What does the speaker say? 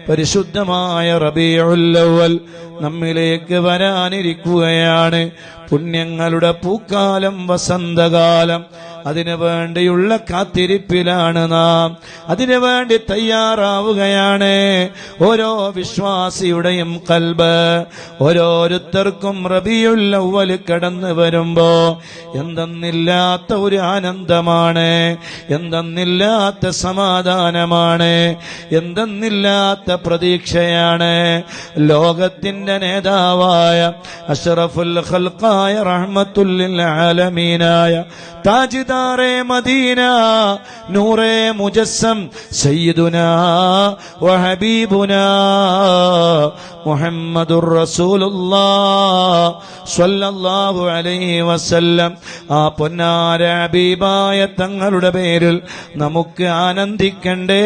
പരിശുദ്ധമായ റബീഉൽ അവ്വൽ നമ്മിലേക്ക് വരാനിരിക്കുകയാണ്. പുണ്യങ്ങളുടെ പൂക്കാലം, വസന്തകാലം. അതിനു വേണ്ടിയുള്ള കാത്തിരിപ്പിലാണ് നാം. അതിനു വേണ്ടി തയ്യാറാവുകയാണ്. ഓരോ വിശ്വാസിയുടെയും ഖൽബ് ഓരോരുത്തർക്കും റബീഉൽ അവ്വൽ കടന്നു വരുമ്പോ എന്തെന്നില്ലാത്ത ഒരു ആനന്ദമാണ്, എന്തെന്നില്ലാത്ത സമാധാനമാണ്, എന്തെന്നില്ലാത്ത പ്രതീക്ഷയാണ്. ലോകത്തിന്റെ നേതാവായ അഷ്റഫുൽ ഖൽഖായ റഹ്മത്തുൽ ലിൽ ആലമീനായ താജ്ദാറെ മദീന നൂറെ മുജസ്സം സയ്യിദുനാ വ ഹബീബുനാ മുഹമ്മദുർ റസൂലുള്ളാഹ് സ്വല്ലല്ലാഹു അലൈഹി വസല്ലം ആ പൊന്നാര ഹബീബായ തങ്ങളുടെ പേരിൽ നമുക്ക് ആനന്ദിക്കണ്ടേ.